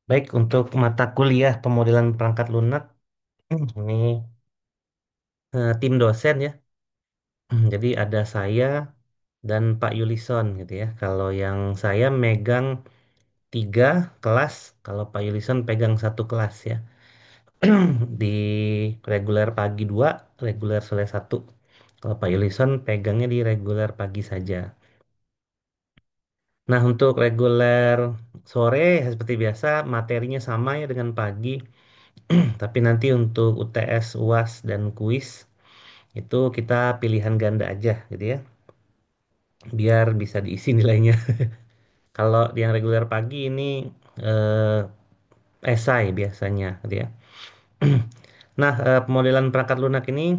Baik, untuk mata kuliah pemodelan perangkat lunak, ini tim dosen ya. Jadi ada saya dan Pak Yulison gitu ya. Kalau yang saya megang 3 kelas, kalau Pak Yulison pegang 1 kelas ya. Di reguler pagi 2, reguler sore 1. Kalau Pak Yulison pegangnya di reguler pagi saja. Nah, untuk reguler sore ya seperti biasa materinya sama ya dengan pagi. Tapi nanti untuk UTS, UAS, dan kuis itu kita pilihan ganda aja gitu ya, biar bisa diisi nilainya. Kalau yang reguler pagi ini eh, esai biasanya gitu ya. Nah, pemodelan perangkat lunak ini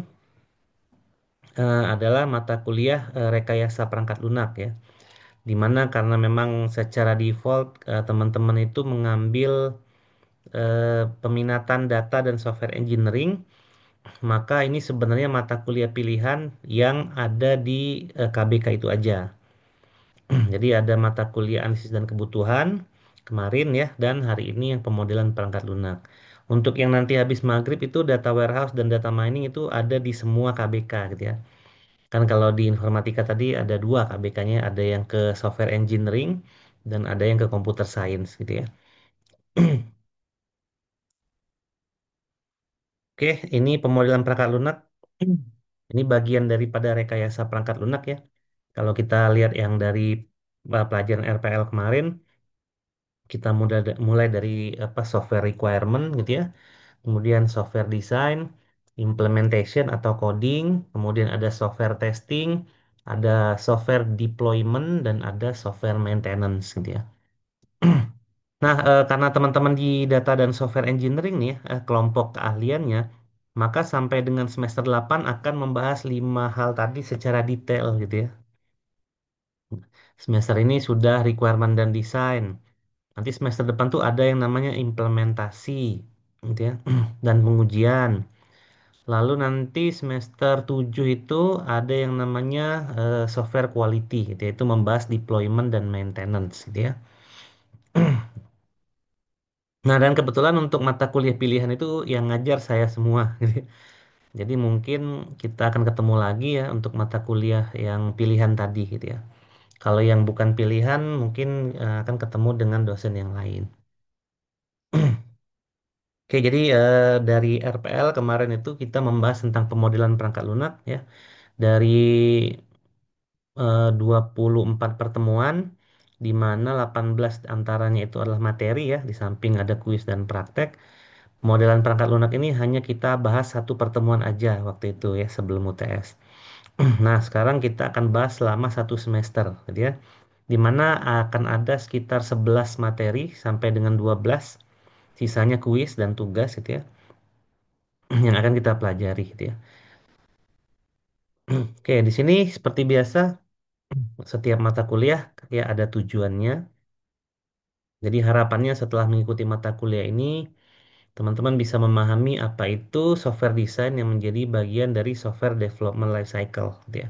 adalah mata kuliah rekayasa perangkat lunak ya. Dimana karena memang secara default teman-teman itu mengambil peminatan data dan software engineering, maka ini sebenarnya mata kuliah pilihan yang ada di KBK itu aja. Jadi ada mata kuliah analisis dan kebutuhan kemarin ya, dan hari ini yang pemodelan perangkat lunak. Untuk yang nanti habis maghrib itu data warehouse dan data mining itu ada di semua KBK gitu ya. Kan kalau di informatika tadi ada 2 KBK-nya, ada yang ke software engineering dan ada yang ke computer science gitu ya. Oke, ini pemodelan perangkat lunak. Ini bagian daripada rekayasa perangkat lunak ya. Kalau kita lihat yang dari pelajaran RPL kemarin, kita mulai dari apa software requirement gitu ya, kemudian software design, implementation atau coding, kemudian ada software testing, ada software deployment dan ada software maintenance gitu ya. Nah, karena teman-teman di data dan software engineering nih ya, kelompok keahliannya, maka sampai dengan semester 8 akan membahas 5 hal tadi secara detail gitu ya. Semester ini sudah requirement dan design. Nanti semester depan tuh ada yang namanya implementasi, gitu ya, dan pengujian. Lalu nanti semester 7 itu ada yang namanya software quality, gitu ya, itu membahas deployment dan maintenance, gitu ya. Nah, dan kebetulan untuk mata kuliah pilihan itu yang ngajar saya semua. Jadi mungkin kita akan ketemu lagi ya untuk mata kuliah yang pilihan tadi, gitu ya. Kalau yang bukan pilihan, mungkin akan ketemu dengan dosen yang lain. Oke, jadi dari RPL kemarin itu kita membahas tentang pemodelan perangkat lunak ya. Dari 24 pertemuan, di mana 18 antaranya itu adalah materi ya, di samping ada kuis dan praktek. Pemodelan perangkat lunak ini hanya kita bahas 1 pertemuan aja waktu itu ya, sebelum UTS. Nah, sekarang kita akan bahas selama 1 semester, gitu ya. Di mana akan ada sekitar 11 materi sampai dengan 12, sisanya kuis dan tugas gitu ya, yang akan kita pelajari gitu ya. Oke, di sini seperti biasa, setiap mata kuliah ya ada tujuannya. Jadi harapannya setelah mengikuti mata kuliah ini, teman-teman bisa memahami apa itu software design yang menjadi bagian dari software development life cycle, gitu ya.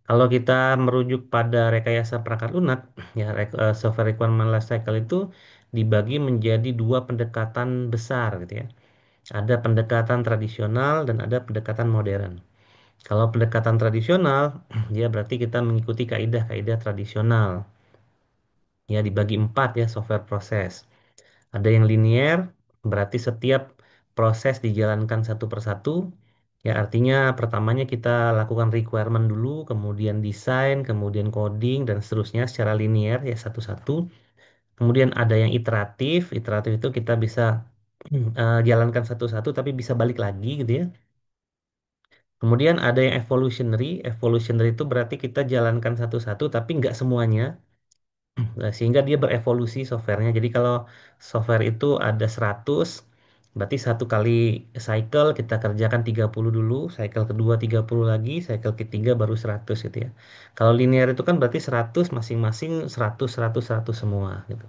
Kalau kita merujuk pada rekayasa perangkat lunak, ya software requirement life cycle itu dibagi menjadi 2 pendekatan besar, gitu ya. Ada pendekatan tradisional dan ada pendekatan modern. Kalau pendekatan tradisional, ya berarti kita mengikuti kaidah-kaidah tradisional. Ya dibagi 4 ya software proses. Ada yang linear, berarti setiap proses dijalankan satu persatu. Ya artinya pertamanya kita lakukan requirement dulu, kemudian desain, kemudian coding, dan seterusnya secara linear ya satu-satu. Kemudian ada yang iteratif, iteratif itu kita bisa jalankan satu-satu tapi bisa balik lagi gitu ya. Kemudian ada yang evolutionary. Evolutionary itu berarti kita jalankan satu-satu tapi nggak semuanya. Nah, sehingga dia berevolusi softwarenya. Jadi kalau software itu ada 100, berarti 1 kali cycle kita kerjakan 30 dulu, cycle kedua 30 lagi, cycle ketiga baru 100 gitu ya. Kalau linear itu kan berarti 100 masing-masing 100 100 100 semua gitu.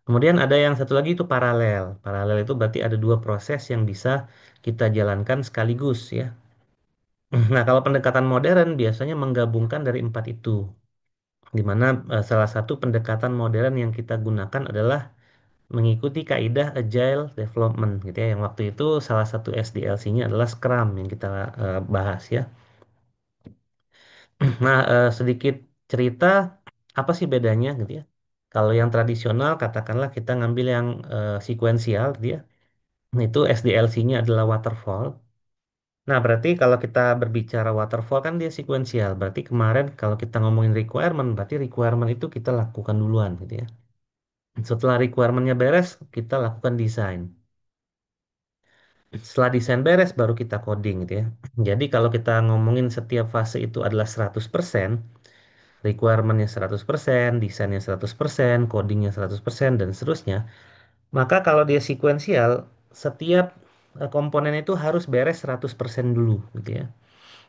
Kemudian ada yang satu lagi itu paralel. Paralel itu berarti ada 2 proses yang bisa kita jalankan sekaligus ya. Nah, kalau pendekatan modern biasanya menggabungkan dari 4 itu. Di mana salah satu pendekatan modern yang kita gunakan adalah mengikuti kaidah Agile Development gitu ya. Yang waktu itu salah satu SDLC-nya adalah Scrum yang kita bahas ya. Nah, sedikit cerita apa sih bedanya gitu ya. Kalau yang tradisional katakanlah kita ngambil yang sekuensial gitu ya. Nah, itu SDLC-nya adalah waterfall. Nah, berarti kalau kita berbicara waterfall kan dia sekuensial. Berarti kemarin kalau kita ngomongin requirement, berarti requirement itu kita lakukan duluan gitu ya. Setelah requirement-nya beres, kita lakukan desain. Setelah desain beres, baru kita coding gitu ya. Jadi kalau kita ngomongin setiap fase itu adalah 100%, requirement-nya 100%, desainnya 100%, codingnya 100%, dan seterusnya. Maka kalau dia sekuensial, setiap komponen itu harus beres 100% dulu gitu ya.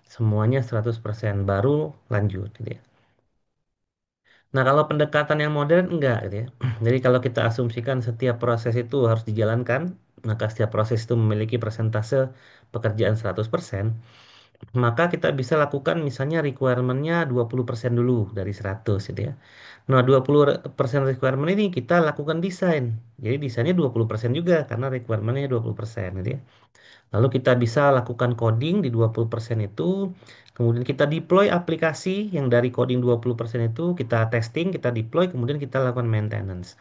Semuanya 100% baru lanjut gitu ya. Nah, kalau pendekatan yang modern enggak gitu ya. Jadi kalau kita asumsikan setiap proses itu harus dijalankan, maka setiap proses itu memiliki persentase pekerjaan 100%, maka kita bisa lakukan misalnya requirement-nya 20% dulu dari 100 gitu ya. Nah, 20% requirement ini kita lakukan desain. Jadi desainnya 20% juga karena requirement-nya 20% gitu ya. Lalu kita bisa lakukan coding di 20% itu, kemudian kita deploy aplikasi yang dari coding 20% itu, kita testing, kita deploy, kemudian kita lakukan maintenance.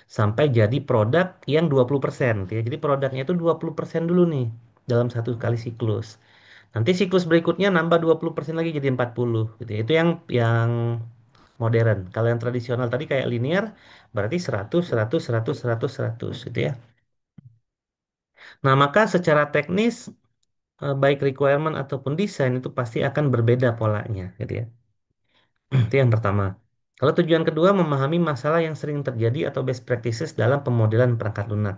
Sampai jadi produk yang 20%. Ya. Jadi produknya itu 20% dulu nih dalam satu kali siklus. Nanti siklus berikutnya nambah 20% lagi jadi 40 gitu ya. Itu yang modern. Kalau yang tradisional tadi kayak linear berarti 100 100 100 100 100 gitu ya. Nah, maka secara teknis baik requirement ataupun desain itu pasti akan berbeda polanya gitu ya. Itu yang pertama. Kalau tujuan kedua memahami masalah yang sering terjadi atau best practices dalam pemodelan perangkat lunak.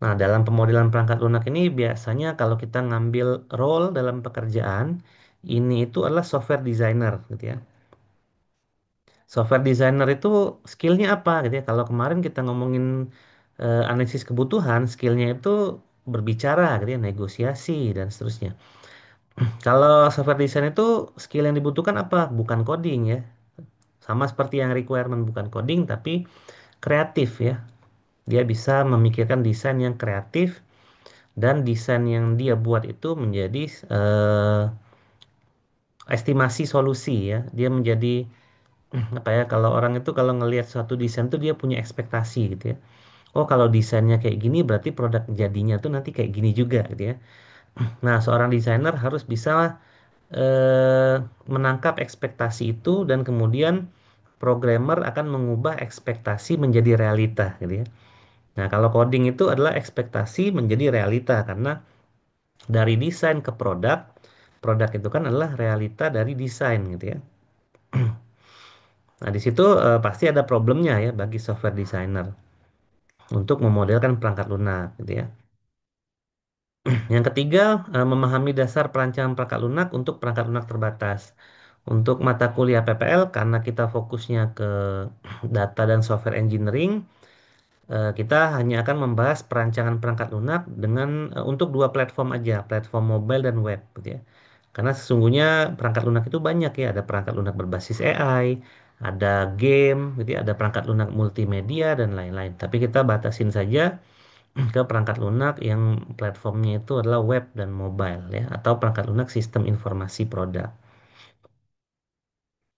Nah, dalam pemodelan perangkat lunak ini biasanya kalau kita ngambil role dalam pekerjaan, ini itu adalah software designer gitu ya. Software designer itu skillnya apa gitu ya. Kalau kemarin kita ngomongin analisis kebutuhan, skillnya itu berbicara gitu ya, negosiasi dan seterusnya. Kalau software design itu skill yang dibutuhkan apa? Bukan coding ya. Sama seperti yang requirement bukan coding tapi kreatif ya. Dia bisa memikirkan desain yang kreatif dan desain yang dia buat itu menjadi eh, estimasi solusi ya. Dia menjadi apa ya? Kalau orang itu kalau ngelihat suatu desain tuh dia punya ekspektasi gitu ya. Oh, kalau desainnya kayak gini berarti produk jadinya tuh nanti kayak gini juga gitu ya. Nah, seorang desainer harus bisa eh, menangkap ekspektasi itu dan kemudian programmer akan mengubah ekspektasi menjadi realita gitu ya. Nah, kalau coding itu adalah ekspektasi menjadi realita karena dari desain ke produk, produk itu kan adalah realita dari desain gitu ya. Nah, di situ pasti ada problemnya ya bagi software designer untuk memodelkan perangkat lunak gitu ya. Yang ketiga, memahami dasar perancangan perangkat lunak untuk perangkat lunak terbatas. Untuk mata kuliah PPL, karena kita fokusnya ke data dan software engineering, kita hanya akan membahas perancangan perangkat lunak dengan untuk dua platform aja, platform mobile dan web, gitu ya. Karena sesungguhnya perangkat lunak itu banyak ya, ada perangkat lunak berbasis AI, ada game, gitu ya, ada perangkat lunak multimedia dan lain-lain. Tapi kita batasin saja ke perangkat lunak yang platformnya itu adalah web dan mobile ya, atau perangkat lunak sistem informasi produk.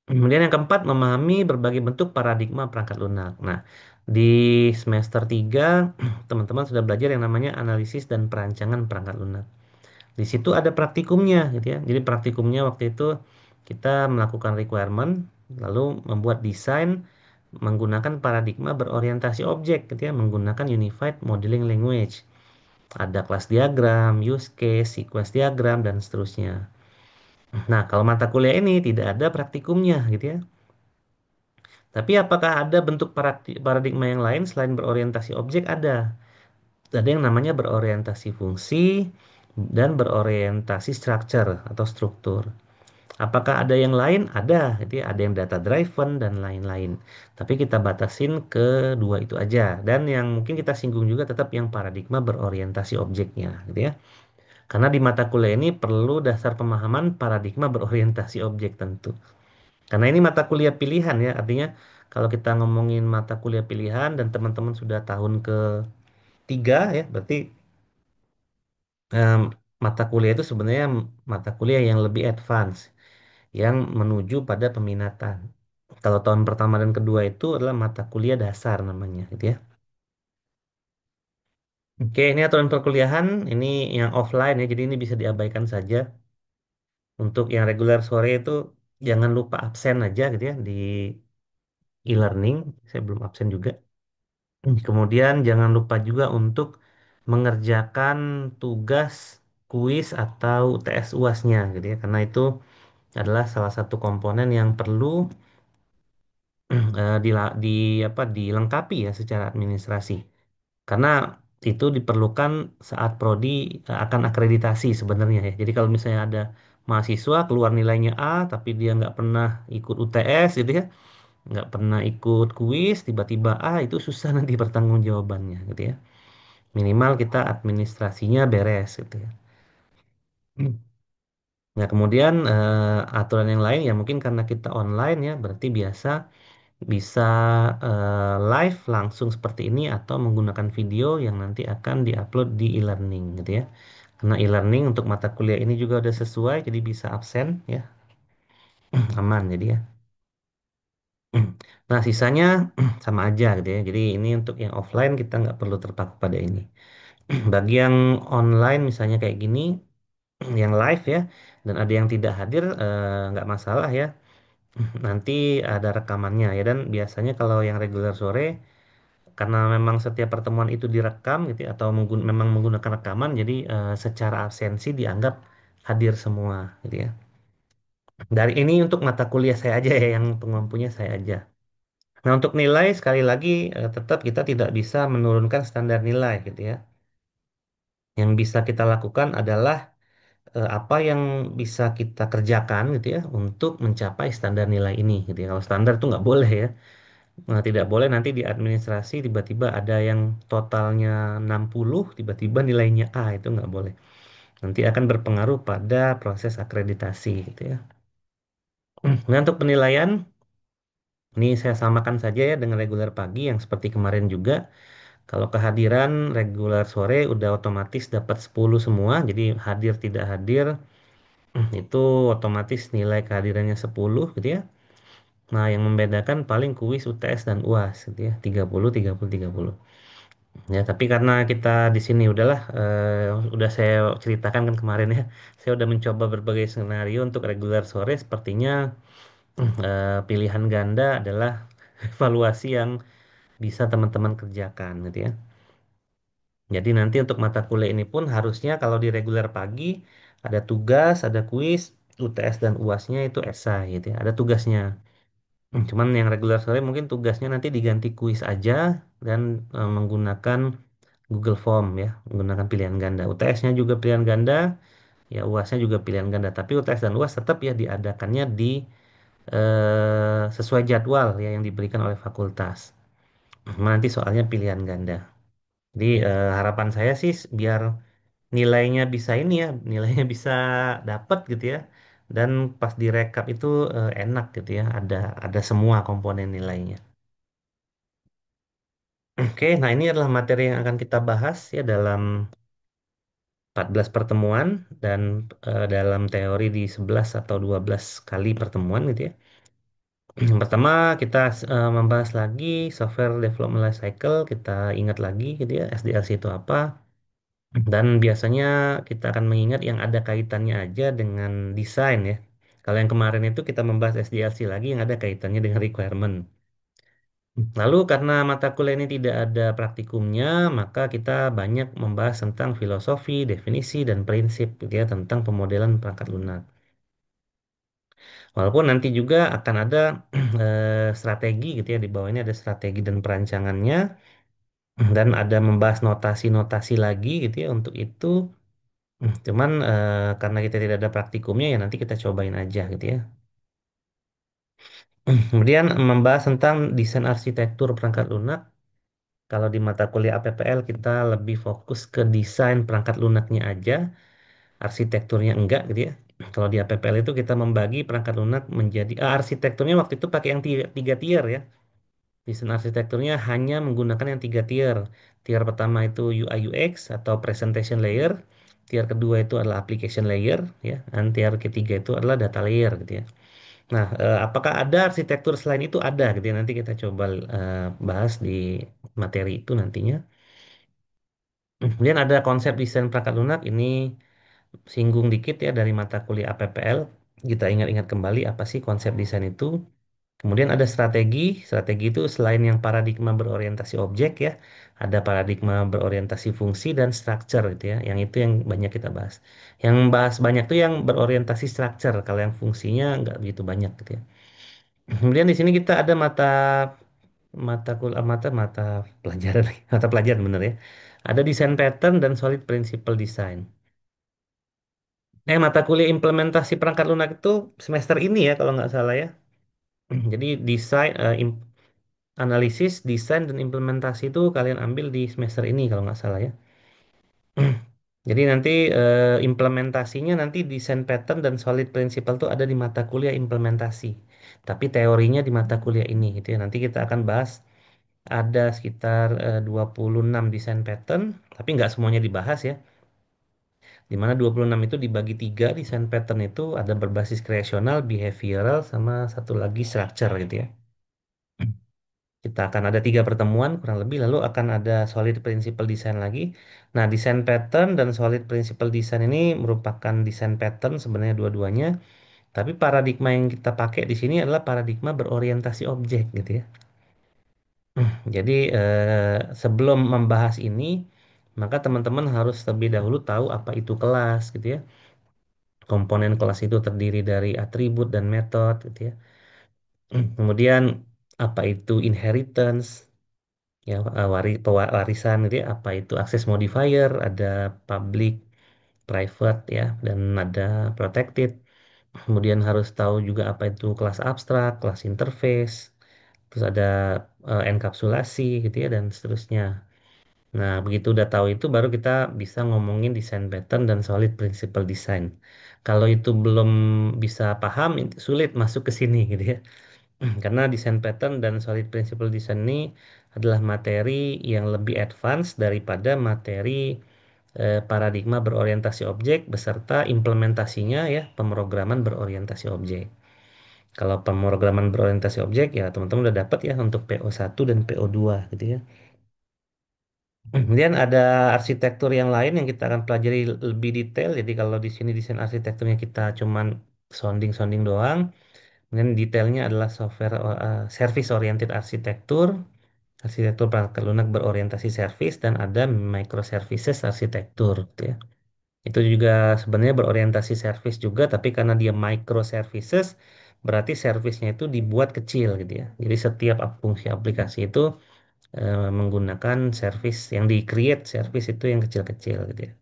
Kemudian yang keempat, memahami berbagai bentuk paradigma perangkat lunak. Nah, di semester 3 teman-teman sudah belajar yang namanya analisis dan perancangan perangkat lunak. Di situ ada praktikumnya, gitu ya. Jadi praktikumnya waktu itu kita melakukan requirement, lalu membuat desain menggunakan paradigma berorientasi objek, gitu ya, menggunakan Unified Modeling Language. Ada kelas diagram, use case, sequence diagram, dan seterusnya. Nah, kalau mata kuliah ini tidak ada praktikumnya, gitu ya. Tapi apakah ada bentuk paradigma yang lain selain berorientasi objek? Ada. Ada yang namanya berorientasi fungsi dan berorientasi structure atau struktur. Apakah ada yang lain? Ada. Jadi ada yang data driven dan lain-lain. Tapi kita batasin ke dua itu aja. Dan yang mungkin kita singgung juga tetap yang paradigma berorientasi objeknya, gitu ya. Karena di mata kuliah ini perlu dasar pemahaman paradigma berorientasi objek tentu. Karena ini mata kuliah pilihan ya, artinya kalau kita ngomongin mata kuliah pilihan dan teman-teman sudah tahun ketiga ya, berarti em, mata kuliah itu sebenarnya mata kuliah yang lebih advance, yang menuju pada peminatan. Kalau tahun pertama dan kedua itu adalah mata kuliah dasar namanya, gitu ya. Oke, ini aturan perkuliahan, ini yang offline ya, jadi ini bisa diabaikan saja. Untuk yang reguler sore itu jangan lupa absen aja gitu ya di e-learning. Saya belum absen juga. Kemudian jangan lupa juga untuk mengerjakan tugas kuis atau UTS UASnya gitu ya, karena itu adalah salah satu komponen yang perlu di apa dilengkapi ya secara administrasi. Karena itu diperlukan saat prodi akan akreditasi sebenarnya ya. Jadi kalau misalnya ada mahasiswa keluar nilainya A tapi dia nggak pernah ikut UTS gitu ya, nggak pernah ikut kuis, tiba-tiba A, itu susah nanti pertanggungjawabannya gitu ya. Minimal kita administrasinya beres gitu ya. Nah, kemudian aturan yang lain ya mungkin karena kita online ya, berarti biasa bisa live langsung seperti ini atau menggunakan video yang nanti akan diupload di e-learning gitu ya. Karena e-learning untuk mata kuliah ini juga udah sesuai, jadi bisa absen ya, aman jadi ya. Nah, sisanya sama aja gitu ya. Jadi ini untuk yang offline kita nggak perlu terpaku pada ini. Bagi yang online misalnya kayak gini, yang live ya, dan ada yang tidak hadir nggak masalah ya. Nanti ada rekamannya ya, dan biasanya kalau yang reguler sore karena memang setiap pertemuan itu direkam gitu ya, atau memang menggunakan rekaman, jadi secara absensi dianggap hadir semua gitu ya. Dari ini untuk mata kuliah saya aja ya, yang pengampunya saya aja. Nah, untuk nilai sekali lagi tetap kita tidak bisa menurunkan standar nilai gitu ya. Yang bisa kita lakukan adalah apa yang bisa kita kerjakan gitu ya untuk mencapai standar nilai ini gitu ya. Kalau standar tuh nggak boleh ya. Nah, tidak boleh nanti di administrasi tiba-tiba ada yang totalnya 60, tiba-tiba nilainya A, itu nggak boleh. Nanti akan berpengaruh pada proses akreditasi gitu ya. Nah, untuk penilaian, ini saya samakan saja ya dengan reguler pagi yang seperti kemarin juga. Kalau kehadiran reguler sore udah otomatis dapat 10 semua, jadi hadir tidak hadir itu otomatis nilai kehadirannya 10 gitu ya. Nah, yang membedakan paling kuis, UTS dan UAS gitu ya. 30 30 30. Ya, tapi karena kita di sini udahlah udah saya ceritakan kan kemarin ya. Saya udah mencoba berbagai skenario untuk reguler sore, sepertinya pilihan ganda adalah evaluasi yang bisa teman-teman kerjakan gitu ya. Jadi nanti untuk mata kuliah ini pun harusnya kalau di reguler pagi ada tugas, ada kuis, UTS dan UASnya itu esai gitu ya. Ada tugasnya. Cuman yang reguler sore mungkin tugasnya nanti diganti kuis aja dan menggunakan Google Form ya, menggunakan pilihan ganda. UTS-nya juga pilihan ganda, ya UAS-nya juga pilihan ganda. Tapi UTS dan UAS tetap ya diadakannya di sesuai jadwal ya yang diberikan oleh fakultas. Nanti soalnya pilihan ganda. Jadi harapan saya sih biar nilainya bisa ini ya, nilainya bisa dapat gitu ya. Dan pas direkap itu enak gitu ya, ada semua komponen nilainya. Oke, nah ini adalah materi yang akan kita bahas ya dalam 14 pertemuan dan dalam teori di 11 atau 12 kali pertemuan gitu ya. Yang pertama kita membahas lagi software development life cycle, kita ingat lagi gitu ya SDLC itu apa. Dan biasanya kita akan mengingat yang ada kaitannya aja dengan desain ya. Kalau yang kemarin itu kita membahas SDLC lagi yang ada kaitannya dengan requirement. Lalu karena mata kuliah ini tidak ada praktikumnya, maka kita banyak membahas tentang filosofi, definisi, dan prinsip gitu ya, tentang pemodelan perangkat lunak. Walaupun nanti juga akan ada strategi gitu ya, di bawah ini ada strategi dan perancangannya, dan ada membahas notasi-notasi lagi gitu ya untuk itu. Cuman karena kita tidak ada praktikumnya ya nanti kita cobain aja gitu ya. Kemudian membahas tentang desain arsitektur perangkat lunak. Kalau di mata kuliah APPL kita lebih fokus ke desain perangkat lunaknya aja, arsitekturnya enggak gitu ya. Kalau di APPL itu kita membagi perangkat lunak menjadi arsitekturnya waktu itu pakai yang tiga tier ya. Desain arsitekturnya hanya menggunakan yang tiga tier. Tier pertama itu UI UX atau presentation layer. Tier kedua itu adalah application layer, ya. Dan tier ketiga itu adalah data layer, gitu ya. Nah, apakah ada arsitektur selain itu? Ada, gitu ya. Nanti kita coba bahas di materi itu nantinya. Kemudian ada konsep desain perangkat lunak. Ini singgung dikit ya dari mata kuliah APPL. Kita ingat-ingat kembali apa sih konsep desain itu. Kemudian ada strategi. Strategi itu selain yang paradigma berorientasi objek ya, ada paradigma berorientasi fungsi dan structure gitu ya. Yang itu yang banyak kita bahas. Yang bahas banyak tuh yang berorientasi structure. Kalau yang fungsinya nggak begitu banyak gitu ya. Kemudian di sini kita ada mata pelajaran mata pelajaran bener ya. Ada desain pattern dan solid principle design. Mata kuliah implementasi perangkat lunak itu semester ini ya kalau nggak salah ya. Jadi desain, analisis, desain dan implementasi itu kalian ambil di semester ini kalau nggak salah ya. Jadi nanti implementasinya nanti desain pattern dan solid principle itu ada di mata kuliah implementasi. Tapi teorinya di mata kuliah ini gitu ya. Nanti kita akan bahas ada sekitar 26 desain pattern, tapi nggak semuanya dibahas ya. Di mana 26 itu dibagi tiga desain pattern itu ada berbasis kreasional, behavioral, sama satu lagi structure gitu ya. Kita akan ada tiga pertemuan kurang lebih, lalu akan ada solid principle design lagi. Nah, desain pattern dan solid principle design ini merupakan desain pattern sebenarnya dua-duanya, tapi paradigma yang kita pakai di sini adalah paradigma berorientasi objek gitu ya. Jadi sebelum membahas ini, maka teman-teman harus terlebih dahulu tahu apa itu kelas gitu ya. Komponen kelas itu terdiri dari atribut dan metode gitu ya. Kemudian apa itu inheritance, ya pewarisan gitu ya. Apa itu access modifier, ada public, private ya, dan ada protected. Kemudian harus tahu juga apa itu kelas abstrak, kelas interface, terus ada enkapsulasi gitu ya, dan seterusnya. Nah, begitu udah tahu itu baru kita bisa ngomongin desain pattern dan solid principle design. Kalau itu belum bisa paham, itu sulit masuk ke sini gitu ya. Karena desain pattern dan solid principle design ini adalah materi yang lebih advance daripada materi paradigma berorientasi objek beserta implementasinya ya, pemrograman berorientasi objek. Kalau pemrograman berorientasi objek ya teman-teman udah dapat ya untuk PO1 dan PO2 gitu ya. Kemudian ada arsitektur yang lain yang kita akan pelajari lebih detail. Jadi kalau di sini desain arsitekturnya kita cuman sounding-sounding doang. Kemudian detailnya adalah software service oriented arsitektur, arsitektur perangkat lunak berorientasi service, dan ada microservices arsitektur, gitu ya. Itu juga sebenarnya berorientasi service juga, tapi karena dia microservices, berarti servicenya itu dibuat kecil gitu ya. Jadi setiap fungsi aplikasi itu menggunakan service yang di-create service itu yang kecil-kecil gitu ya.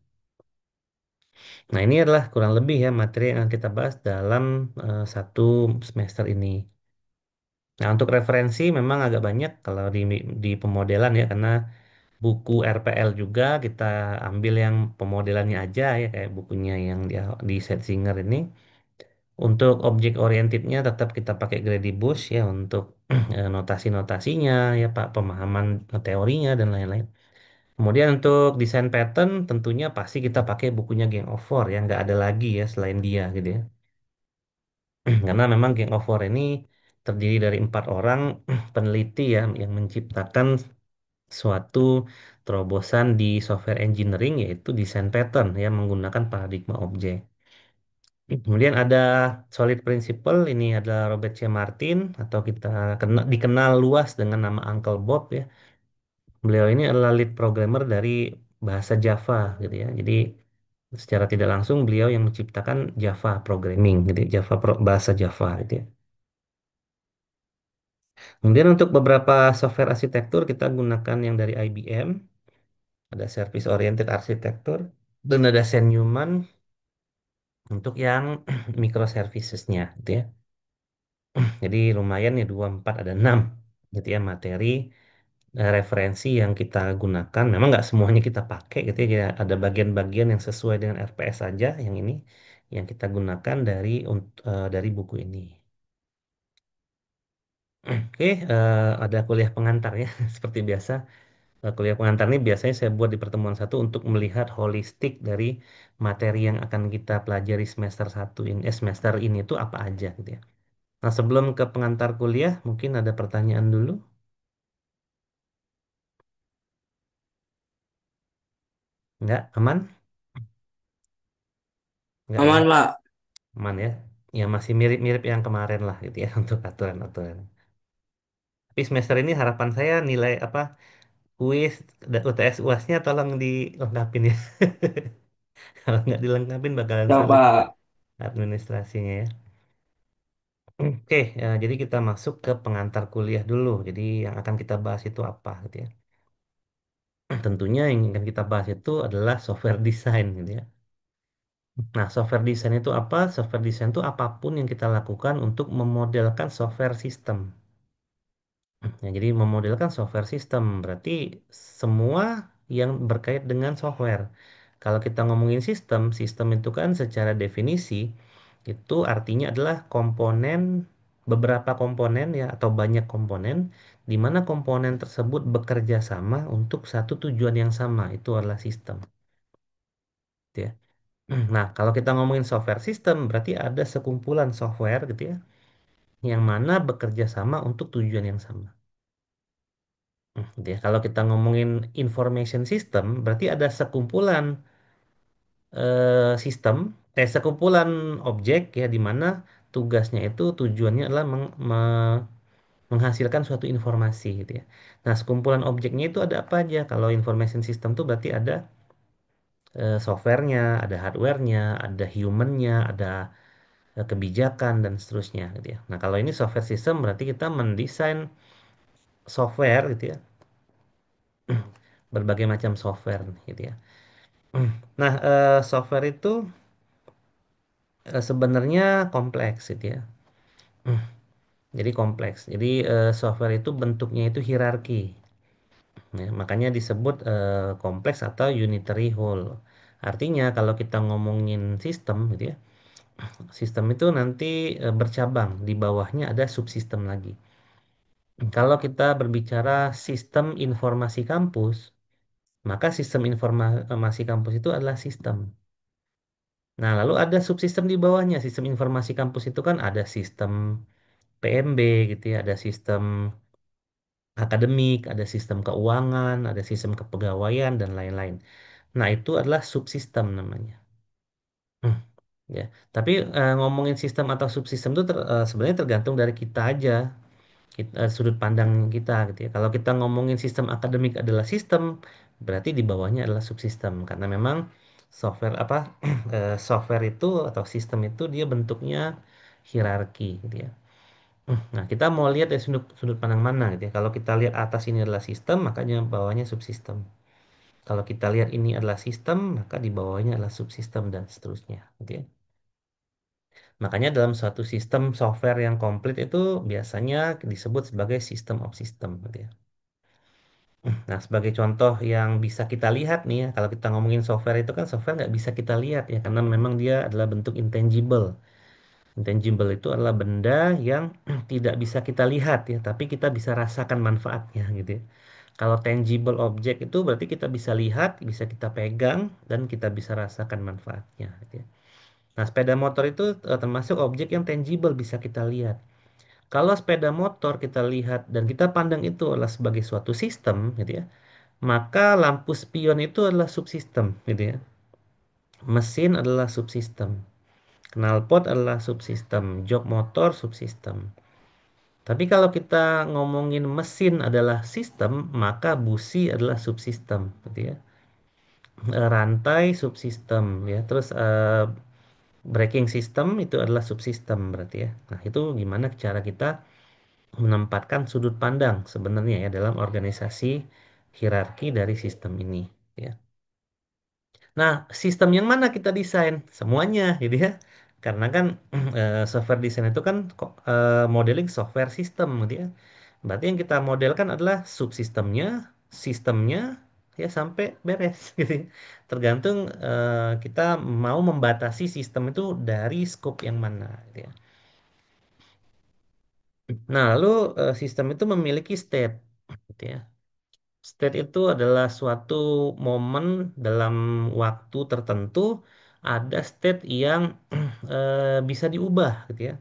Nah, ini adalah kurang lebih ya materi yang akan kita bahas dalam satu semester ini. Nah, untuk referensi memang agak banyak kalau di pemodelan ya, karena buku RPL juga kita ambil yang pemodelannya aja ya, kayak bukunya yang di Setzinger ini. Untuk objek orientednya tetap kita pakai Grady Bush ya untuk notasi-notasinya ya Pak, pemahaman teorinya dan lain-lain. Kemudian untuk desain pattern tentunya pasti kita pakai bukunya Gang of Four ya, nggak ada lagi ya selain dia gitu ya. Karena memang Gang of Four ini terdiri dari empat orang peneliti ya yang menciptakan suatu terobosan di software engineering yaitu desain pattern yang menggunakan paradigma objek. Kemudian ada solid principle, ini adalah Robert C. Martin atau kita dikenal luas dengan nama Uncle Bob ya. Beliau ini adalah lead programmer dari bahasa Java gitu ya. Jadi secara tidak langsung beliau yang menciptakan Java programming gitu ya, bahasa Java gitu ya. Kemudian untuk beberapa software arsitektur kita gunakan yang dari IBM, ada Service Oriented Architecture, dan ada Sen Newman untuk yang microservicesnya gitu ya. Jadi lumayan ya 24 ada 6 gitu ya materi referensi yang kita gunakan. Memang nggak semuanya kita pakai gitu ya. Jadi ada bagian-bagian yang sesuai dengan RPS saja yang ini yang kita gunakan dari buku ini. Oke, ada kuliah pengantar ya, seperti biasa. Kuliah pengantar ini biasanya saya buat di pertemuan satu untuk melihat holistik dari materi yang akan kita pelajari semester satu ini, semester ini itu apa aja gitu ya. Nah, sebelum ke pengantar kuliah, mungkin ada pertanyaan dulu. Enggak, aman? Enggak ya, Aman, Pak. aman ya. Ya masih mirip-mirip yang kemarin lah gitu ya untuk aturan-aturan. Tapi semester ini harapan saya nilai apa kuis dan UTS UASnya tolong dilengkapin ya. Kalau nggak dilengkapin bakalan sulit Coba. administrasinya ya. Oke, ya, jadi kita masuk ke pengantar kuliah dulu. Jadi yang akan kita bahas itu apa gitu ya. Tentunya yang akan kita bahas itu adalah software design gitu ya. Nah, software design itu apa? Software design itu apapun yang kita lakukan untuk memodelkan software system. Ya, jadi memodelkan software system berarti semua yang berkait dengan software. Kalau kita ngomongin sistem, sistem itu kan secara definisi itu artinya adalah komponen beberapa komponen ya atau banyak komponen di mana komponen tersebut bekerja sama untuk satu tujuan yang sama, itu adalah sistem, gitu ya. Nah, kalau kita ngomongin software system berarti ada sekumpulan software gitu ya yang mana bekerja sama untuk tujuan yang sama. Gitu ya. Kalau kita ngomongin information system, berarti ada sekumpulan sistem, sekumpulan objek ya, di mana tugasnya itu tujuannya adalah menghasilkan suatu informasi gitu ya. Nah, sekumpulan objeknya itu ada apa aja? Kalau information system itu berarti ada softwarenya, ada hardwarenya, ada humannya, ada kebijakan dan seterusnya gitu ya. Nah, kalau ini software system berarti kita mendesain software gitu ya, berbagai macam software gitu ya. Nah, software itu sebenarnya kompleks gitu ya. Jadi kompleks. Jadi software itu bentuknya itu hierarki. Ya, makanya disebut kompleks atau unitary whole. Artinya kalau kita ngomongin sistem gitu ya, sistem itu nanti bercabang. Di bawahnya ada subsistem lagi. Kalau kita berbicara sistem informasi kampus, maka sistem informasi kampus itu adalah sistem. Nah, lalu ada subsistem di bawahnya. Sistem informasi kampus itu kan ada sistem PMB gitu ya, ada sistem akademik, ada sistem keuangan, ada sistem kepegawaian dan lain-lain. Nah, itu adalah subsistem namanya. Hmm, ya. Tapi ngomongin sistem atau subsistem itu sebenarnya tergantung dari kita aja, sudut pandang kita gitu ya. Kalau kita ngomongin sistem akademik adalah sistem, berarti di bawahnya adalah subsistem karena memang software apa software itu atau sistem itu dia bentuknya hierarki gitu ya. Nah, kita mau lihat dari sudut, sudut pandang mana gitu ya. Kalau kita lihat atas ini adalah sistem, makanya bawahnya subsistem. Kalau kita lihat ini adalah sistem, maka di bawahnya adalah subsistem dan seterusnya, gitu ya. Makanya dalam suatu sistem software yang komplit itu biasanya disebut sebagai system of system, gitu ya. Nah, sebagai contoh yang bisa kita lihat nih ya, kalau kita ngomongin software itu kan software nggak bisa kita lihat ya, karena memang dia adalah bentuk intangible. Intangible itu adalah benda yang tidak bisa kita lihat ya, tapi kita bisa rasakan manfaatnya gitu ya. Kalau tangible object itu berarti kita bisa lihat, bisa kita pegang, dan kita bisa rasakan manfaatnya gitu ya. Nah, sepeda motor itu termasuk objek yang tangible bisa kita lihat. Kalau sepeda motor kita lihat dan kita pandang itu adalah sebagai suatu sistem gitu ya, maka lampu spion itu adalah subsistem gitu ya. Mesin adalah subsistem. Knalpot adalah subsistem, jok motor subsistem. Tapi kalau kita ngomongin mesin adalah sistem, maka busi adalah subsistem, gitu ya. Rantai subsistem, ya. Terus braking system itu adalah subsistem berarti ya. Nah, itu gimana cara kita menempatkan sudut pandang sebenarnya ya dalam organisasi hierarki dari sistem ini, ya. Nah, sistem yang mana kita desain? Semuanya, gitu ya. Karena kan software design itu kan modeling software system, gitu ya. Berarti yang kita modelkan adalah subsistemnya, sistemnya, ya sampai beres, gitu ya. Tergantung kita mau membatasi sistem itu dari scope yang mana, gitu ya. Nah, lalu sistem itu memiliki state, gitu ya. State itu adalah suatu momen dalam waktu tertentu, ada state yang bisa diubah, gitu ya.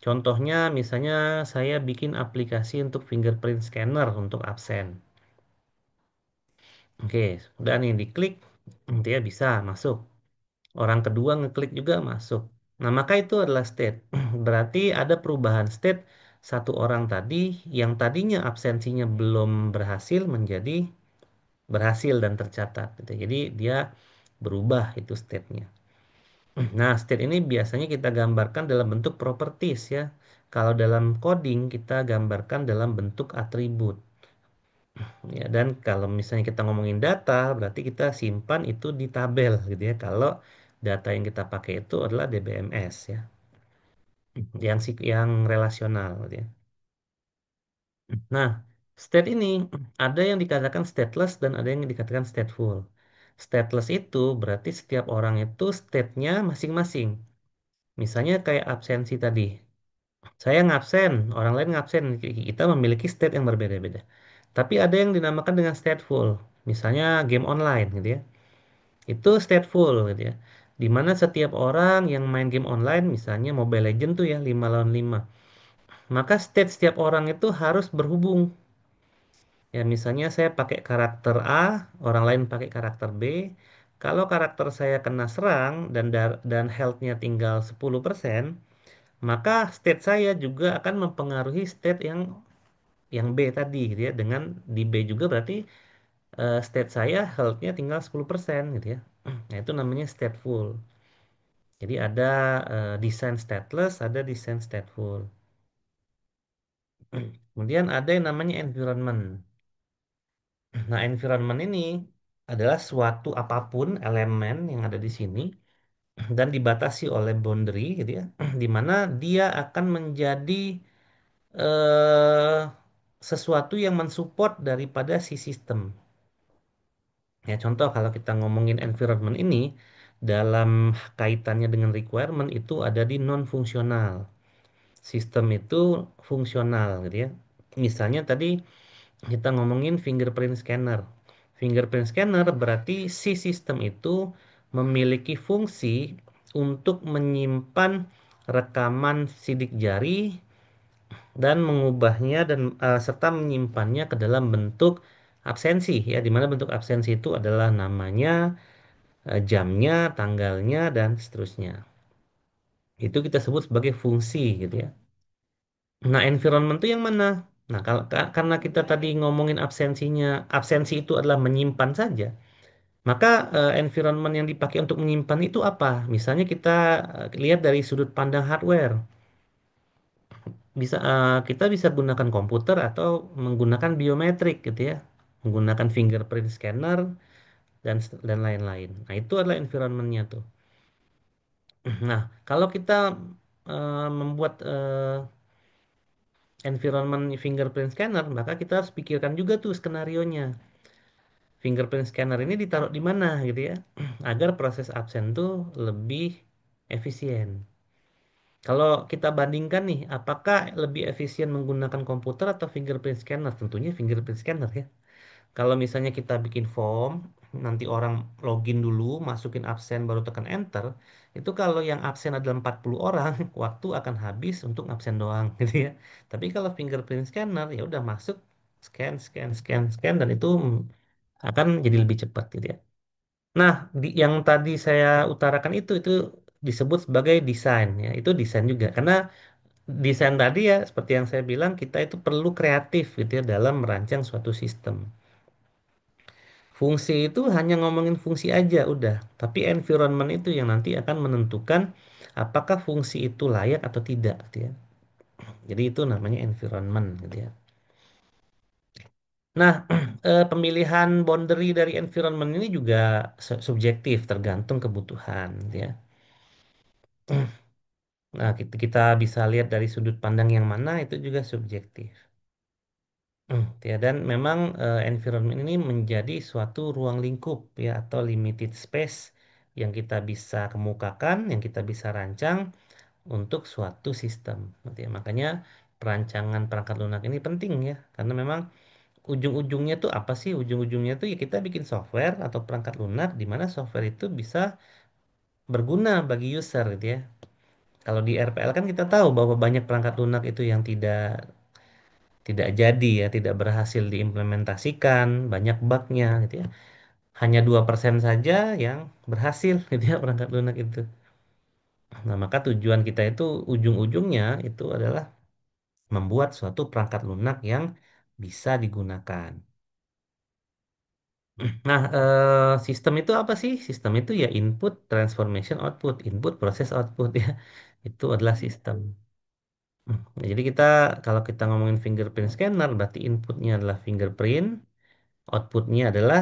Contohnya, misalnya saya bikin aplikasi untuk fingerprint scanner untuk absen. Oke, udah nih diklik, dia bisa masuk. Orang kedua ngeklik juga masuk. Nah, maka itu adalah state. Berarti ada perubahan state satu orang tadi yang tadinya absensinya belum berhasil menjadi berhasil dan tercatat, gitu. Jadi dia berubah itu state-nya. Nah, state ini biasanya kita gambarkan dalam bentuk properties ya. Kalau dalam coding kita gambarkan dalam bentuk atribut. Ya, dan kalau misalnya kita ngomongin data, berarti kita simpan itu di tabel gitu ya. Kalau data yang kita pakai itu adalah DBMS ya, yang relasional gitu ya. Nah, state ini ada yang dikatakan stateless dan ada yang dikatakan stateful. Stateless itu berarti setiap orang itu state-nya masing-masing. Misalnya kayak absensi tadi. Saya ngabsen, orang lain ngabsen. Kita memiliki state yang berbeda-beda. Tapi ada yang dinamakan dengan stateful. Misalnya game online gitu ya. Itu stateful gitu ya. Di mana setiap orang yang main game online, misalnya Mobile Legends tuh ya 5 lawan 5. Maka state setiap orang itu harus berhubung. Ya, misalnya saya pakai karakter A, orang lain pakai karakter B. Kalau karakter saya kena serang dan health-nya tinggal 10%, maka state saya juga akan mempengaruhi state yang B tadi gitu ya. Dengan di B juga berarti state saya health-nya tinggal 10% gitu ya. Nah, itu namanya stateful. Jadi ada desain stateless, ada desain stateful. Kemudian ada yang namanya environment. Nah, environment ini adalah suatu apapun elemen yang ada di sini dan dibatasi oleh boundary gitu ya, di mana dia akan menjadi eh, sesuatu yang mensupport daripada si sistem. Ya, contoh kalau kita ngomongin environment ini dalam kaitannya dengan requirement itu ada di non fungsional. Sistem itu fungsional gitu ya. Misalnya tadi kita ngomongin fingerprint scanner. Fingerprint scanner berarti si sistem itu memiliki fungsi untuk menyimpan rekaman sidik jari dan mengubahnya dan serta menyimpannya ke dalam bentuk absensi ya, di mana bentuk absensi itu adalah namanya, jamnya, tanggalnya dan seterusnya. Itu kita sebut sebagai fungsi gitu ya. Nah, environment itu yang mana? Nah, karena kita tadi ngomongin absensinya, absensi itu adalah menyimpan saja. Maka environment yang dipakai untuk menyimpan itu apa? Misalnya kita lihat dari sudut pandang hardware. Kita bisa gunakan komputer atau menggunakan biometrik gitu ya. Menggunakan fingerprint scanner dan lain-lain. Nah, itu adalah environmentnya tuh. Nah, kalau kita membuat environment fingerprint scanner, maka kita harus pikirkan juga tuh skenarionya. Fingerprint scanner ini ditaruh di mana gitu ya, agar proses absen tuh lebih efisien. Kalau kita bandingkan nih, apakah lebih efisien menggunakan komputer atau fingerprint scanner? Tentunya fingerprint scanner ya. Kalau misalnya kita bikin form, nanti orang login dulu, masukin absen baru tekan enter, itu kalau yang absen adalah 40 orang, waktu akan habis untuk absen doang gitu ya. Tapi kalau fingerprint scanner ya udah masuk, scan, scan, scan, scan dan itu akan jadi lebih cepat gitu ya. Nah, yang tadi saya utarakan itu disebut sebagai desain ya. Itu desain juga karena desain tadi ya seperti yang saya bilang kita itu perlu kreatif gitu ya dalam merancang suatu sistem. Fungsi itu hanya ngomongin fungsi aja udah, tapi environment itu yang nanti akan menentukan apakah fungsi itu layak atau tidak gitu ya. Jadi itu namanya environment gitu ya. Nah, pemilihan boundary dari environment ini juga subjektif, tergantung kebutuhan gitu ya. Nah, kita bisa lihat dari sudut pandang yang mana itu juga subjektif. Ya, dan memang environment ini menjadi suatu ruang lingkup ya atau limited space yang kita bisa kemukakan, yang kita bisa rancang untuk suatu sistem. Gitu ya. Makanya perancangan perangkat lunak ini penting ya, karena memang ujung-ujungnya tuh apa sih? Ujung-ujungnya tuh ya kita bikin software atau perangkat lunak di mana software itu bisa berguna bagi user gitu ya. Kalau di RPL kan kita tahu bahwa banyak perangkat lunak itu yang tidak tidak jadi ya, tidak berhasil diimplementasikan, banyak bugnya gitu ya. Hanya 2% saja yang berhasil gitu ya perangkat lunak itu. Nah, maka tujuan kita itu ujung-ujungnya itu adalah membuat suatu perangkat lunak yang bisa digunakan. Nah, sistem itu apa sih? Sistem itu ya input, transformation, output, input, proses, output ya. Itu adalah sistem. Nah, jadi kita kalau kita ngomongin fingerprint scanner, berarti inputnya adalah fingerprint, outputnya adalah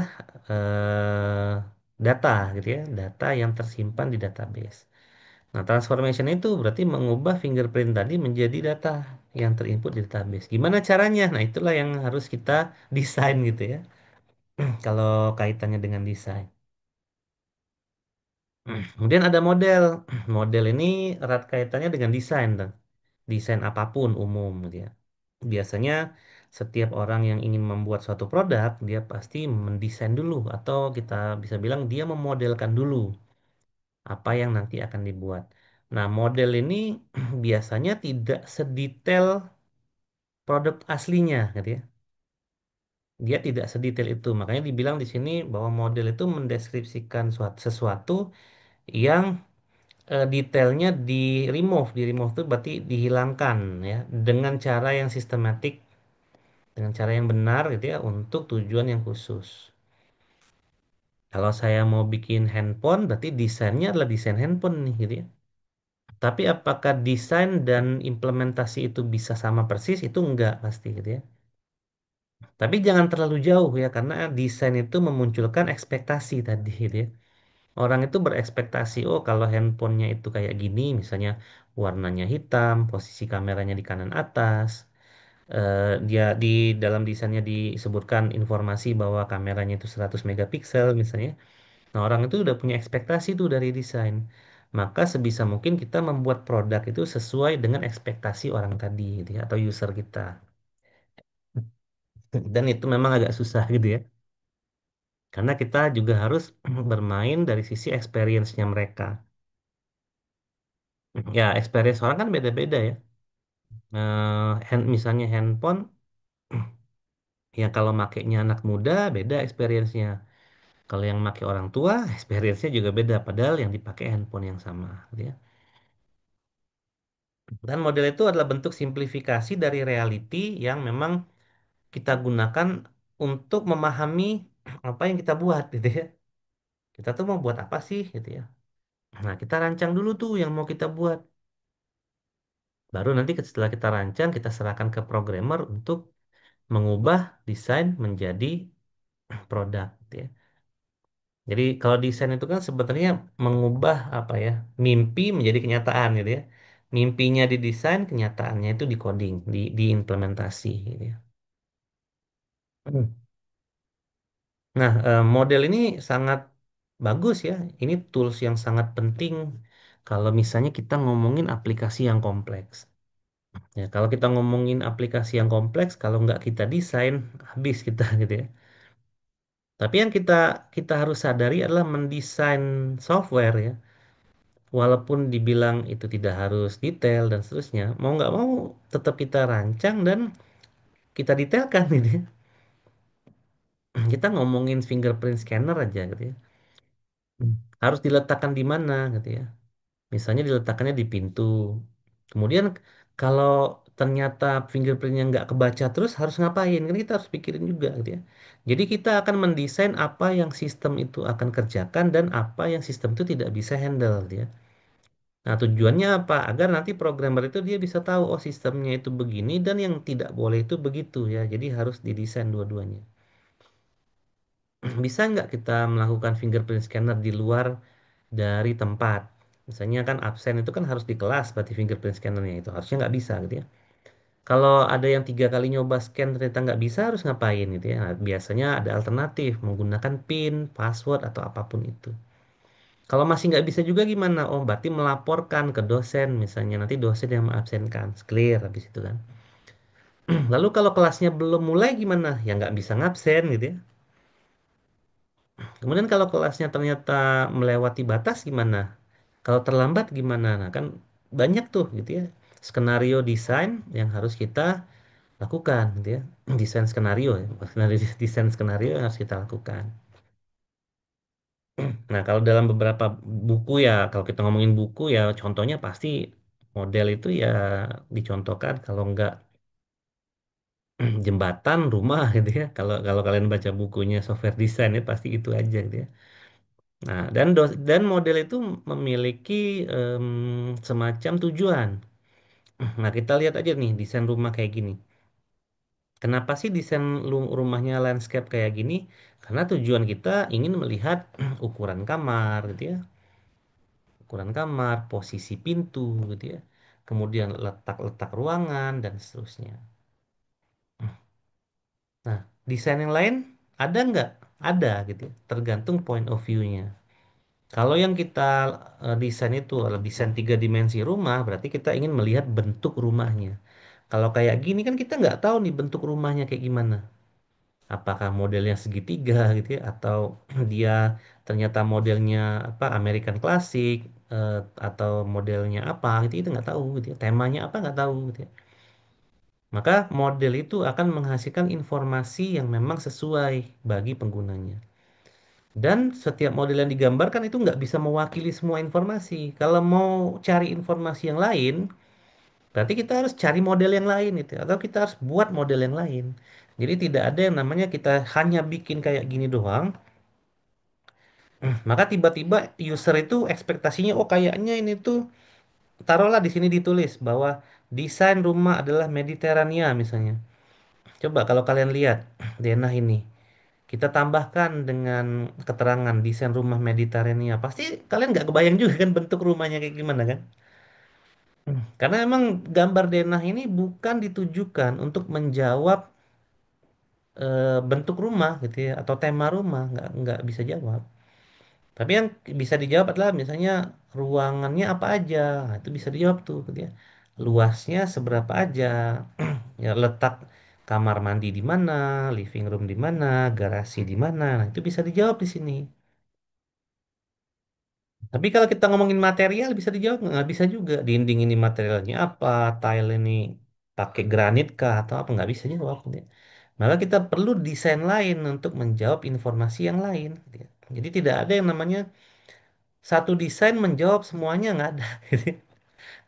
data gitu ya, data yang tersimpan di database. Nah, transformation itu berarti mengubah fingerprint tadi menjadi data yang terinput di database. Gimana caranya? Nah, itulah yang harus kita desain gitu ya. Kalau kaitannya dengan desain. Kemudian ada model. Model ini erat kaitannya dengan desain, tuh. Desain apapun umum gitu ya. Biasanya setiap orang yang ingin membuat suatu produk, dia pasti mendesain dulu atau kita bisa bilang dia memodelkan dulu apa yang nanti akan dibuat. Nah, model ini biasanya tidak sedetail produk aslinya gitu ya. Dia tidak sedetail itu. Makanya dibilang di sini bahwa model itu mendeskripsikan sesuatu yang detailnya di remove itu berarti dihilangkan ya dengan cara yang sistematik, dengan cara yang benar gitu ya untuk tujuan yang khusus. Kalau saya mau bikin handphone, berarti desainnya adalah desain handphone nih gitu ya. Tapi apakah desain dan implementasi itu bisa sama persis? Itu enggak pasti gitu ya. Tapi jangan terlalu jauh ya, karena desain itu memunculkan ekspektasi tadi gitu ya. Orang itu berekspektasi, oh kalau handphonenya itu kayak gini, misalnya warnanya hitam, posisi kameranya di kanan atas, dia di dalam desainnya disebutkan informasi bahwa kameranya itu 100 megapiksel misalnya. Nah, orang itu udah punya ekspektasi tuh dari desain. Maka sebisa mungkin kita membuat produk itu sesuai dengan ekspektasi orang tadi gitu ya, atau user kita. Dan itu memang agak susah gitu ya. Karena kita juga harus bermain dari sisi experience-nya mereka. Ya, experience orang kan beda-beda ya. Misalnya handphone, ya kalau makainya anak muda, beda experience-nya. Kalau yang pakai orang tua, experience-nya juga beda. Padahal yang dipakai handphone yang sama, gitu ya. Dan model itu adalah bentuk simplifikasi dari reality yang memang kita gunakan untuk memahami apa yang kita buat, gitu ya. Kita tuh mau buat apa sih, gitu ya. Nah, kita rancang dulu tuh yang mau kita buat. Baru nanti setelah kita rancang, kita serahkan ke programmer untuk mengubah desain menjadi produk, gitu ya. Jadi kalau desain itu kan sebenarnya mengubah apa ya, mimpi menjadi kenyataan gitu ya. Mimpinya didesain, kenyataannya itu di coding, diimplementasi gitu ya. Hmm. Nah, model ini sangat bagus ya. Ini tools yang sangat penting kalau misalnya kita ngomongin aplikasi yang kompleks. Ya, kalau kita ngomongin aplikasi yang kompleks, kalau nggak kita desain, habis kita gitu ya. Tapi yang kita kita harus sadari adalah mendesain software ya. Walaupun dibilang itu tidak harus detail dan seterusnya, mau nggak mau tetap kita rancang dan kita detailkan gitu ya. Kita ngomongin fingerprint scanner aja gitu ya. Harus diletakkan di mana gitu ya. Misalnya diletakkannya di pintu. Kemudian kalau ternyata fingerprintnya nggak kebaca terus harus ngapain? Kan kita harus pikirin juga gitu ya. Jadi kita akan mendesain apa yang sistem itu akan kerjakan dan apa yang sistem itu tidak bisa handle gitu ya. Nah, tujuannya apa? Agar nanti programmer itu dia bisa tahu, oh sistemnya itu begini dan yang tidak boleh itu begitu ya. Jadi harus didesain dua-duanya. Bisa nggak kita melakukan fingerprint scanner di luar dari tempat? Misalnya kan absen itu kan harus di kelas, berarti fingerprint scannernya itu harusnya nggak bisa gitu ya. Kalau ada yang 3 kali nyoba scan ternyata nggak bisa, harus ngapain gitu ya? Nah, biasanya ada alternatif menggunakan PIN, password atau apapun itu. Kalau masih nggak bisa juga gimana? Oh, berarti melaporkan ke dosen misalnya nanti dosen yang mengabsenkan. Clear habis itu kan. Lalu kalau kelasnya belum mulai gimana? Ya nggak bisa ngabsen gitu ya. Kemudian kalau kelasnya ternyata melewati batas gimana? Kalau terlambat gimana? Nah kan banyak tuh gitu ya. Skenario desain yang harus kita lakukan gitu ya. Desain skenario ya. Desain skenario yang harus kita lakukan. Nah, kalau dalam beberapa buku ya, kalau kita ngomongin buku ya, contohnya pasti model itu ya dicontohkan kalau nggak jembatan, rumah gitu ya. Kalau kalau kalian baca bukunya software design ya pasti itu aja gitu ya. Nah, dan model itu memiliki semacam tujuan. Nah, kita lihat aja nih desain rumah kayak gini. Kenapa sih desain rumahnya landscape kayak gini? Karena tujuan kita ingin melihat ukuran kamar gitu ya, ukuran kamar, posisi pintu gitu ya, kemudian letak-letak ruangan dan seterusnya. Nah, desain yang lain ada nggak? Ada gitu ya, tergantung point of view-nya. Kalau yang kita desain itu adalah desain tiga dimensi rumah, berarti kita ingin melihat bentuk rumahnya. Kalau kayak gini kan kita nggak tahu nih bentuk rumahnya kayak gimana. Apakah modelnya segitiga gitu ya, atau dia ternyata modelnya apa American klasik, atau modelnya apa gitu itu nggak tahu gitu ya. Temanya apa nggak tahu gitu ya. Maka model itu akan menghasilkan informasi yang memang sesuai bagi penggunanya. Dan setiap model yang digambarkan itu nggak bisa mewakili semua informasi. Kalau mau cari informasi yang lain, berarti kita harus cari model yang lain itu, atau kita harus buat model yang lain. Jadi tidak ada yang namanya kita hanya bikin kayak gini doang. Maka tiba-tiba user itu ekspektasinya, oh kayaknya ini tuh, taruhlah di sini ditulis bahwa desain rumah adalah Mediterania misalnya. Coba kalau kalian lihat denah ini, kita tambahkan dengan keterangan desain rumah Mediterania, pasti kalian nggak kebayang juga kan bentuk rumahnya kayak gimana kan? Karena emang gambar denah ini bukan ditujukan untuk menjawab bentuk rumah gitu ya atau tema rumah, nggak bisa jawab. Tapi yang bisa dijawab adalah misalnya ruangannya apa aja. Nah, itu bisa dijawab tuh gitu ya. Luasnya seberapa aja. Ya letak kamar mandi di mana, living room di mana, garasi di mana. Nah, itu bisa dijawab di sini. Tapi kalau kita ngomongin material bisa dijawab nggak bisa juga. Dinding ini materialnya apa, tile ini pakai granit kah atau apa nggak bisa jawab gitu ya. Maka kita perlu desain lain untuk menjawab informasi yang lain gitu ya. Jadi tidak ada yang namanya satu desain menjawab semuanya nggak ada.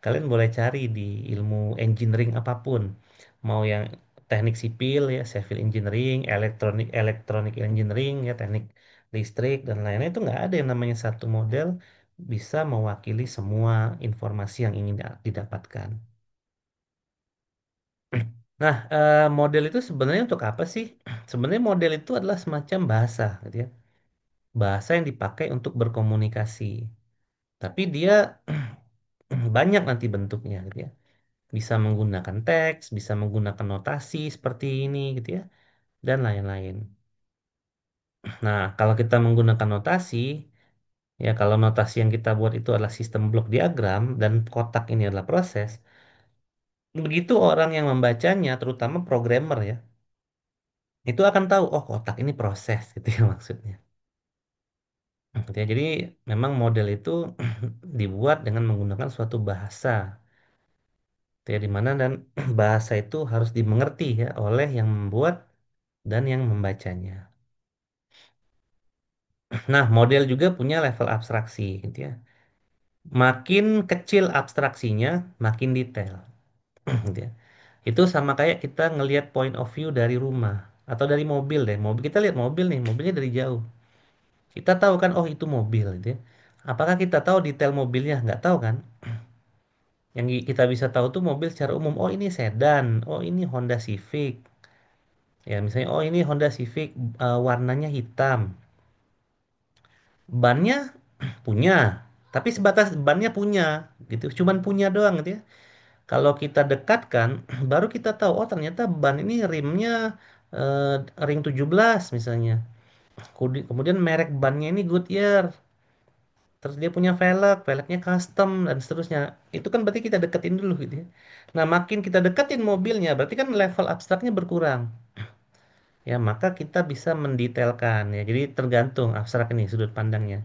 Kalian boleh cari di ilmu engineering apapun, mau yang teknik sipil ya, civil engineering, elektronik elektronik engineering ya, teknik listrik dan lainnya itu nggak ada yang namanya satu model bisa mewakili semua informasi yang ingin didapatkan. Nah, model itu sebenarnya untuk apa sih? Sebenarnya model itu adalah semacam bahasa, gitu ya. Bahasa yang dipakai untuk berkomunikasi. Tapi dia banyak nanti bentuknya, gitu ya. Bisa menggunakan teks, bisa menggunakan notasi seperti ini gitu ya, dan lain-lain. Nah, kalau kita menggunakan notasi, ya kalau notasi yang kita buat itu adalah sistem blok diagram dan kotak ini adalah proses, begitu orang yang membacanya, terutama programmer ya, itu akan tahu, oh kotak ini proses gitu ya maksudnya. Gitu ya. Jadi memang model itu dibuat dengan menggunakan suatu bahasa, gitu ya, di mana dan bahasa itu harus dimengerti ya oleh yang membuat dan yang membacanya. Nah, model juga punya level abstraksi, gitu ya. Makin kecil abstraksinya, makin detail, gitu ya. Itu sama kayak kita ngelihat point of view dari rumah atau dari mobil deh. Mobil kita lihat mobil nih, mobilnya dari jauh. Kita tahu kan, oh itu mobil, gitu ya. Apakah kita tahu detail mobilnya? Nggak tahu kan? Yang kita bisa tahu tuh mobil secara umum. Oh ini sedan, oh ini Honda Civic. Ya misalnya, oh ini Honda Civic, warnanya hitam. Bannya punya, tapi sebatas bannya punya gitu, cuman punya doang gitu ya. Kalau kita dekatkan baru kita tahu, oh ternyata ban ini rimnya eh, ring 17 misalnya. Kemudian merek bannya ini Goodyear. terus dia punya velg, velgnya custom dan seterusnya. Itu kan berarti kita deketin dulu gitu ya. Nah, makin kita deketin mobilnya, berarti kan level abstraknya berkurang. Ya, maka kita bisa mendetailkan ya. Jadi tergantung abstrak ini sudut pandangnya.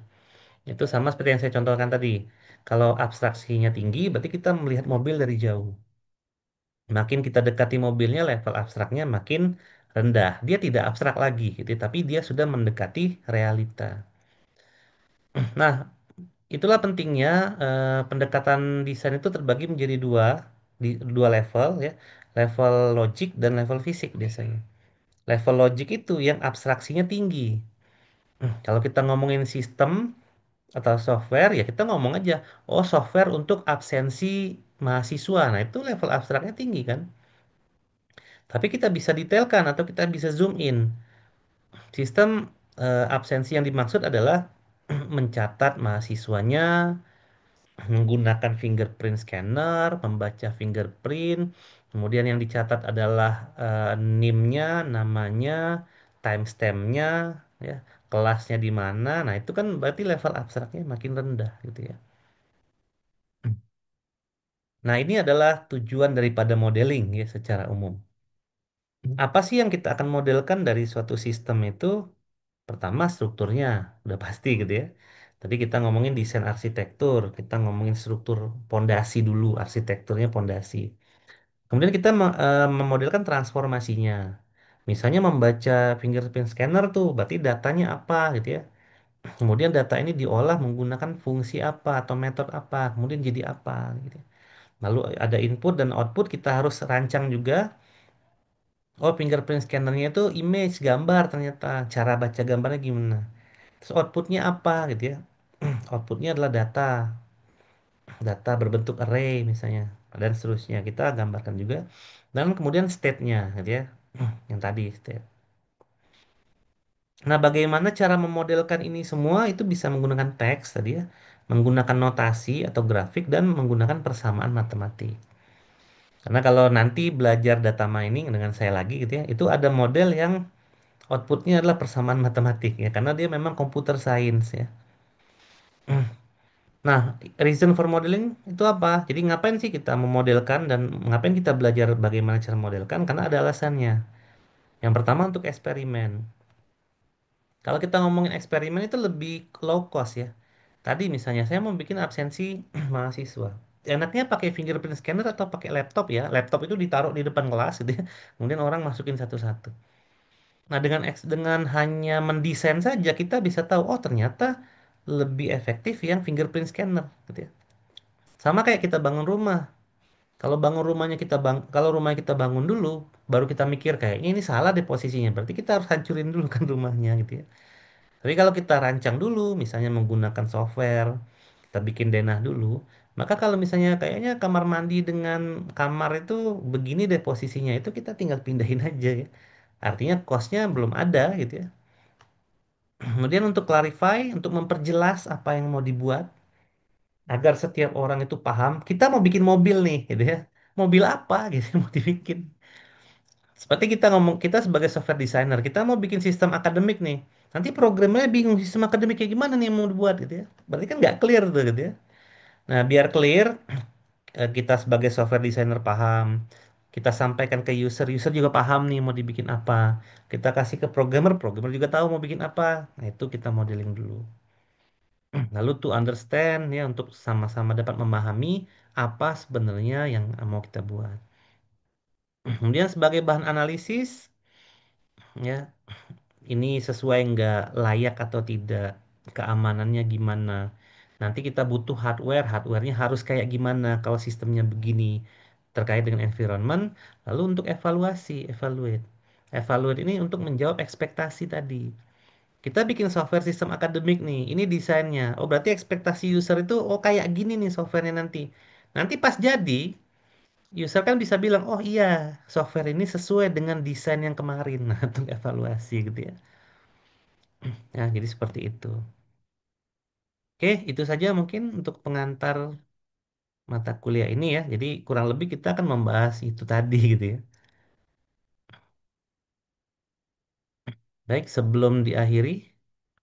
Itu sama seperti yang saya contohkan tadi. Kalau abstraksinya tinggi, berarti kita melihat mobil dari jauh. Makin kita dekati mobilnya, level abstraknya makin rendah. Dia tidak abstrak lagi, gitu, tapi dia sudah mendekati realita. Nah, itulah pentingnya pendekatan desain itu terbagi menjadi di dua level ya, level logik dan level fisik biasanya. Level logik itu yang abstraksinya tinggi. Kalau kita ngomongin sistem atau software ya kita ngomong aja, oh software untuk absensi mahasiswa. Nah, itu level abstraknya tinggi kan. Tapi kita bisa detailkan atau kita bisa zoom in. Sistem absensi yang dimaksud adalah mencatat mahasiswanya, menggunakan fingerprint scanner, membaca fingerprint, kemudian yang dicatat adalah NIM-nya, namanya, timestamp-nya, ya, kelasnya di mana. Nah, itu kan berarti level abstraknya makin rendah gitu ya. Nah, ini adalah tujuan daripada modeling ya secara umum. Apa sih yang kita akan modelkan dari suatu sistem itu? Pertama, strukturnya, udah pasti gitu ya. Tadi kita ngomongin desain arsitektur, kita ngomongin struktur pondasi dulu, arsitekturnya pondasi. Kemudian kita memodelkan transformasinya. Misalnya membaca fingerprint scanner tuh, berarti datanya apa gitu ya. Kemudian data ini diolah menggunakan fungsi apa atau metode apa, kemudian jadi apa gitu ya. Lalu ada input dan output kita harus rancang juga. Oh, fingerprint scannernya itu image, gambar ternyata. Cara baca gambarnya gimana. Terus outputnya apa gitu ya. Outputnya adalah data. Data berbentuk array misalnya. Dan seterusnya. Kita gambarkan juga. Dan kemudian state-nya gitu ya. Yang tadi state. Nah, bagaimana cara memodelkan ini semua itu bisa menggunakan teks tadi ya. Menggunakan notasi atau grafik dan menggunakan persamaan matematik. Karena kalau nanti belajar data mining dengan saya lagi gitu ya, itu ada model yang outputnya adalah persamaan matematik ya, karena dia memang computer science ya. Nah, reason for modeling itu apa? Jadi ngapain sih kita memodelkan dan ngapain kita belajar bagaimana cara modelkan? Karena ada alasannya. Yang pertama untuk eksperimen. Kalau kita ngomongin eksperimen itu lebih low cost ya. Tadi misalnya saya mau bikin absensi mahasiswa. Enaknya pakai fingerprint scanner atau pakai laptop ya. Laptop itu ditaruh di depan kelas gitu ya. Kemudian orang masukin satu-satu. Nah, dengan hanya mendesain saja kita bisa tahu oh ternyata lebih efektif yang fingerprint scanner gitu ya. Sama kayak kita bangun rumah. Kalau rumah kita bangun dulu, baru kita mikir kayaknya ini salah deh posisinya. Berarti kita harus hancurin dulu kan rumahnya gitu ya. Tapi kalau kita rancang dulu, misalnya menggunakan software, kita bikin denah dulu, maka kalau misalnya kayaknya kamar mandi dengan kamar itu begini deh posisinya, itu kita tinggal pindahin aja ya. Artinya cost-nya belum ada gitu ya. Kemudian untuk clarify, untuk memperjelas apa yang mau dibuat, agar setiap orang itu paham, kita mau bikin mobil nih, gitu ya. Mobil apa gitu yang mau dibikin. Seperti kita ngomong, kita sebagai software designer, kita mau bikin sistem akademik nih. Nanti programnya bingung sistem akademiknya gimana nih yang mau dibuat gitu ya. Berarti kan nggak clear tuh gitu ya. Nah, biar clear, kita sebagai software designer paham. Kita sampaikan ke user, user juga paham nih mau dibikin apa. Kita kasih ke programmer, programmer juga tahu mau bikin apa. Nah, itu kita modeling dulu. Lalu to understand ya untuk sama-sama dapat memahami apa sebenarnya yang mau kita buat. Kemudian sebagai bahan analisis ya ini sesuai nggak layak atau tidak, keamanannya gimana. Nanti kita butuh hardware, hardwarenya harus kayak gimana kalau sistemnya begini terkait dengan environment. Lalu untuk evaluasi, evaluate. Evaluate ini untuk menjawab ekspektasi tadi. Kita bikin software sistem akademik nih, ini desainnya. Oh, berarti ekspektasi user itu, oh kayak gini nih softwarenya nanti. Nanti pas jadi, user kan bisa bilang, oh iya, software ini sesuai dengan desain yang kemarin. Nah, untuk evaluasi gitu ya. Ya, jadi seperti itu. Oke, itu saja mungkin untuk pengantar mata kuliah ini ya. Jadi kurang lebih kita akan membahas itu tadi gitu ya. Baik, sebelum diakhiri,